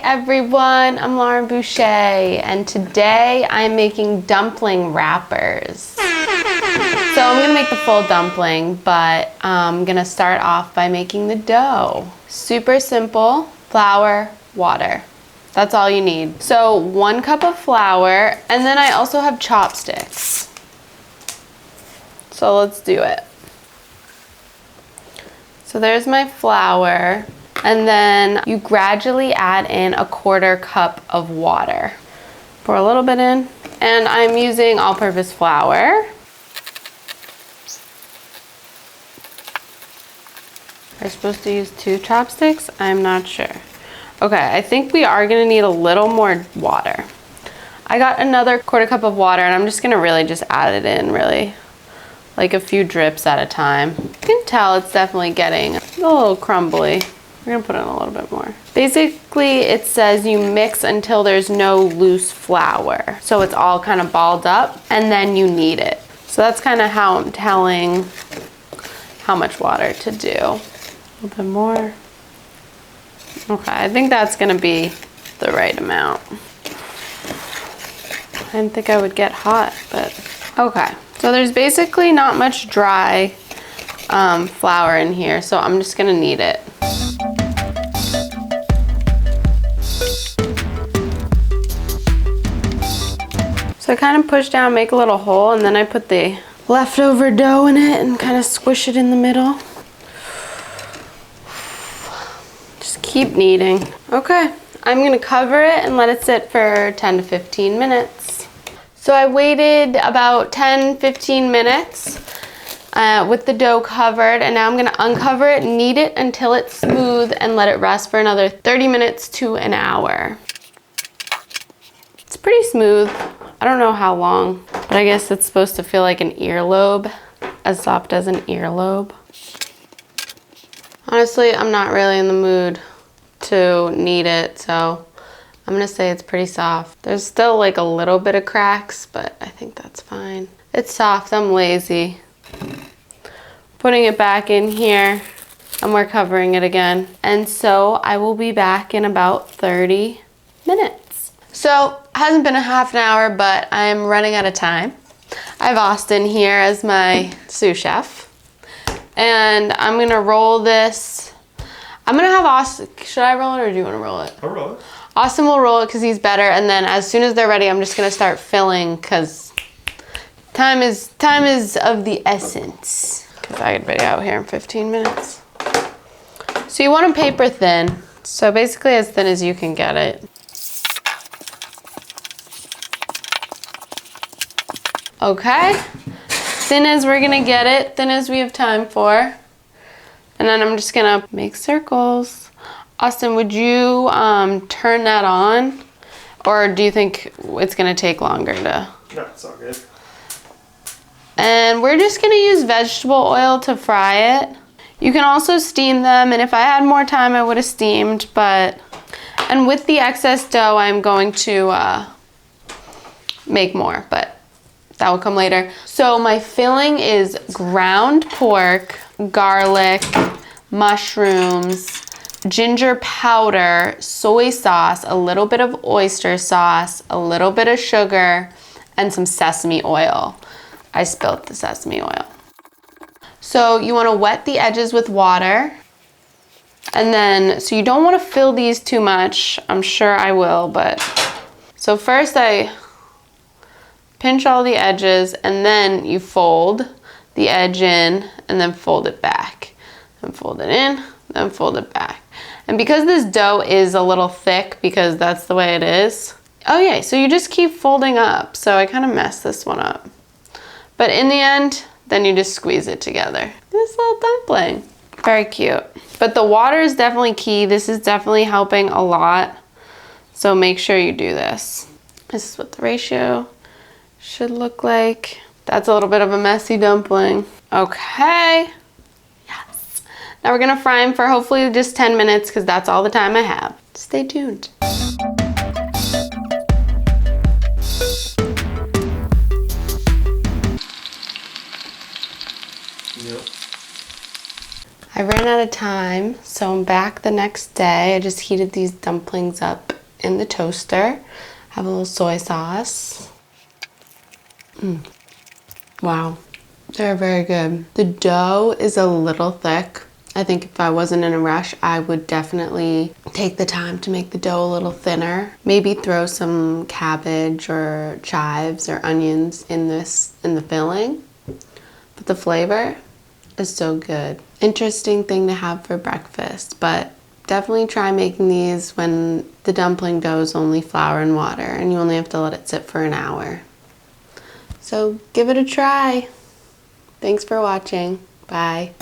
everyone, I'm Lauren Boucher, and today I'm making dumpling wrappers. So I'm gonna make the full dumpling, but I'm gonna start off by making the dough. Super simple, flour, water. That's all you need. So 1 cup of flour, and then I also have chopsticks. So let's do it. So there's my flour. And then you gradually add in 1/4 cup of water. Pour a little bit in. And I'm using all-purpose flour. Are you supposed to use 2 chopsticks? I'm not sure. Okay, I think we are gonna need a little more water. I got another 1/4 cup of water, and I'm just gonna really just add it in, really. Like a few drips at a time. You can tell it's definitely getting a little crumbly. We're gonna put in a little bit more. Basically, it says you mix until there's no loose flour. So it's all kind of balled up, and then you knead it. So that's kind of how I'm telling how much water to do. A little bit more. Okay, I think that's gonna be the right amount. I didn't think I would get hot, but okay. So there's basically not much dry flour in here, so I'm just gonna knead it. So I kind of push down, make a little hole, and then I put the leftover dough in it and kind of squish it in the middle. Just keep kneading. Okay, I'm gonna cover it and let it sit for 10 to 15 minutes. So I waited about 10-15 minutes with the dough covered, and now I'm gonna uncover it, knead it until it's smooth, and let it rest for another 30 minutes to an hour. It's pretty smooth. I don't know how long, but I guess it's supposed to feel like an earlobe, as soft as an earlobe. Honestly, I'm not really in the mood to knead it, so I'm gonna say it's pretty soft. There's still like a little bit of cracks, but I think that's fine. It's soft, I'm lazy. Putting it back in here, and we're covering it again. And so I will be back in about 30 minutes. So, hasn't been a half an hour, but I'm running out of time. I have Austin here as my sous chef. And I'm gonna roll this. I'm gonna have Austin, should I roll it or do you wanna roll it? I'll roll it. Austin will roll it because he's better, and then as soon as they're ready, I'm just gonna start filling because time is of the essence. Because I could be out here in 15 minutes. So you want them paper thin. So basically as thin as you can get it. Okay, thin as we're gonna get it, thin as we have time for. And then I'm just gonna make circles. Austin, would you turn that on? Or do you think it's gonna take longer to? No, it's all good. And we're just gonna use vegetable oil to fry it. You can also steam them, and if I had more time, I would have steamed, but, and with the excess dough, I'm going to make more, but that will come later. So my filling is ground pork, garlic, mushrooms, ginger powder, soy sauce, a little bit of oyster sauce, a little bit of sugar, and some sesame oil. I spilled the sesame oil. So you want to wet the edges with water. And then, so you don't want to fill these too much. I'm sure I will, but. So first I pinch all the edges, and then you fold the edge in, and then fold it back. And fold it in, then fold it back. And because this dough is a little thick, because that's the way it is. Oh yeah, so you just keep folding up. So I kind of messed this one up. But in the end, then you just squeeze it together. This little dumpling. Very cute. But the water is definitely key. This is definitely helping a lot. So make sure you do this. This is what the ratio should look like. That's a little bit of a messy dumpling. Okay. Yes. Now we're gonna fry them for hopefully just 10 minutes because that's all the time I have. Stay tuned. Yep. I ran out of time, so I'm back the next day. I just heated these dumplings up in the toaster. Have a little soy sauce. Wow, they're very good. The dough is a little thick. I think if I wasn't in a rush, I would definitely take the time to make the dough a little thinner. Maybe throw some cabbage or chives or onions in the filling. But the flavor is so good. Interesting thing to have for breakfast, but definitely try making these when the dumpling dough is only flour and water and you only have to let it sit for an hour. So give it a try. Thanks for watching. Bye.